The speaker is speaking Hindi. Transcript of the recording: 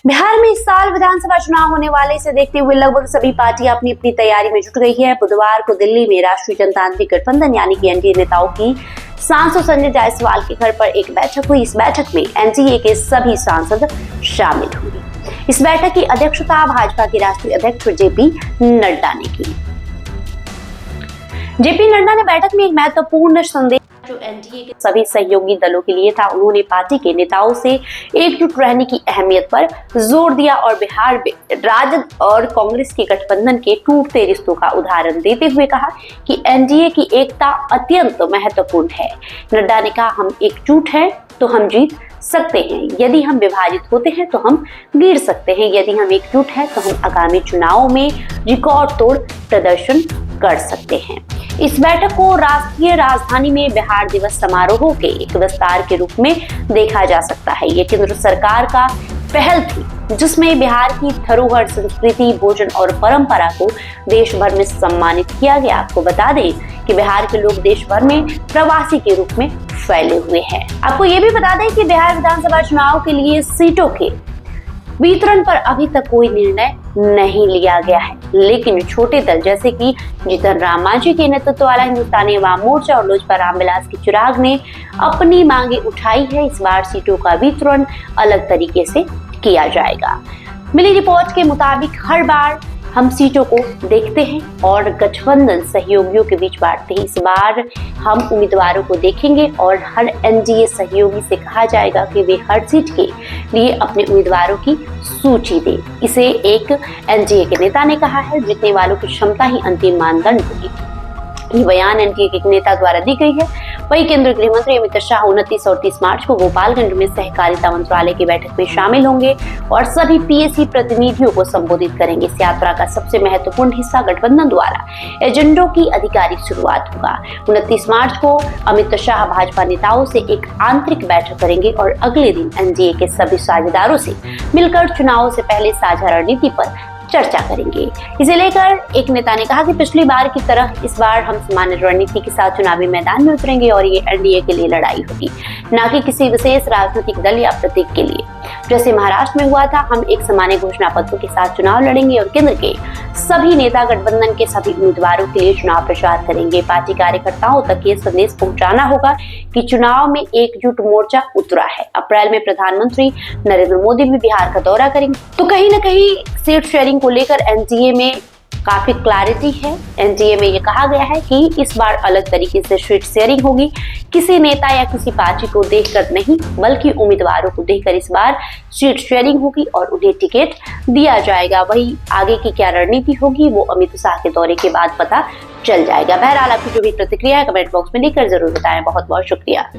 बिहार में इस साल विधानसभा चुनाव होने वाले से देखते हुए लगभग सभी पार्टियां अपनी अपनी तैयारी में जुट गई है। बुधवार को दिल्ली में राष्ट्रीय जनतांत्रिक गठबंधन यानी कि एनडीए नेताओं की सांसद संजय जायसवाल के घर पर एक बैठक हुई। इस बैठक में एनडीए के सभी सांसद शामिल हुए। इस बैठक की अध्यक्षता भाजपा के राष्ट्रीय अध्यक्ष जेपी नड्डा ने की। जेपी नड्डा ने बैठक में एक महत्वपूर्ण संदेश जो एनडीए के सभी सहयोगी दलों के लिए था। उन्होंने पार्टी के नेताओं से एकजुट रहने की अहमियत पर जोर दिया और बिहार में राजद और कांग्रेस के गठबंधन के टूटते रिश्तों का उदाहरण देते हुए कहा कि एनडीए की एकता अत्यंत महत्वपूर्ण है। नड्डा ने कहा, हम एकजुट हैं तो हम जीत सकते हैं, यदि हम विभाजित होते हैं तो हम गिर सकते हैं। यदि हम एकजुट हैं तो हम आगामी चुनावों में रिकॉर्ड तोड़ प्रदर्शन कर सकते हैं। इस बैठक को राष्ट्रीय राजधानी में बिहार दिवस समारोह के एक विस्तार के रूप में देखा जा सकता है। ये केंद्र सरकार का पहल थी जिसमें बिहार की धरोहर, संस्कृति, भोजन और परंपरा को देश भर में सम्मानित किया गया। आपको बता दें कि बिहार के लोग देश भर में प्रवासी के रूप में फैले हुए हैं। आपको ये भी बता दें कि बिहार विधानसभा चुनाव के लिए सीटों के वितरण पर अभी तक कोई निर्णय नहीं लिया गया है, लेकिन छोटे दल जैसे कि जीतन राम मांझी के नेतृत्व वाला हिंदुस्तानी अवाम मोर्चा और लोजपा रामविलास के चिराग ने अपनी मांगे उठाई है। इस बार सीटों का वितरण अलग तरीके से किया जाएगा। मिली रिपोर्ट के मुताबिक हर बार हम सीटों को देखते हैं और गठबंधन सहयोगियों के बीच बांटते हैं। इस बार हम उम्मीदवारों को देखेंगे और हर एनडीए सहयोगी से कहा जाएगा कि वे हर सीट के लिए अपने उम्मीदवारों की सूची दें। इसे एक एनडीए के नेता ने कहा है। जीतने वालों की क्षमता ही अंतिम मानदंड होगी। ये बयान एनडीए के एक नेता द्वारा दी गई है। वहीं केंद्रीय गृह मंत्री अमित शाह 29 और 30 मार्च को गोपालगंज में सहकारिता मंत्रालय की बैठक में शामिल होंगे और सभी पीएससी प्रतिनिधियों को संबोधित करेंगे। इस यात्रा का सबसे महत्वपूर्ण हिस्सा गठबंधन द्वारा एजेंडों की आधिकारिक शुरुआत होगा। 29 मार्च को अमित शाह भाजपा नेताओं से एक आंतरिक बैठक करेंगे और अगले दिन एनडीए के सभी साझेदारों से मिलकर चुनाव से पहले साझा रणनीति पर चर्चा करेंगे। इसे लेकर एक नेता ने कहा कि पिछली बार की तरह इस बार हम सामान्य रणनीति के साथ चुनावी मैदान में उतरेंगे और ये एनडीए के लिए लड़ाई होगी, न कि किसी विशेष राजनीतिक दल या प्रतीक के लिए। जैसे महाराष्ट्र में हुआ था, हम एक सामान्य घोषणा पत्र के साथ चुनाव लड़ेंगे और केंद्र के सभी नेता गठबंधन के सभी उम्मीदवारों के लिए चुनाव प्रचार करेंगे। पार्टी कार्यकर्ताओं तक ये संदेश पहुंचाना होगा कि चुनाव में एकजुट मोर्चा उतरा है। अप्रैल में प्रधानमंत्री नरेंद्र मोदी भी बिहार का दौरा करेंगे, तो कहीं न कहीं सीट शेयरिंग को लेकर एनडीए में काफी क्लैरिटी है। एनडीए में ये कहा गया है कि इस बार अलग तरीके से सीट शेयरिंग होगी। किसी नेता या किसी पार्टी को देखकर नहीं, बल्कि उम्मीदवारों को देखकर इस बार सीट शेयरिंग होगी और उन्हें टिकट दिया जाएगा। वही आगे की क्या रणनीति होगी वो अमित शाह के दौरे के बाद पता चल जाएगा। बहरहाल आपकी जो भी प्रतिक्रिया है कमेंट बॉक्स में लिखकर जरूर बताएं। बहुत बहुत शुक्रिया।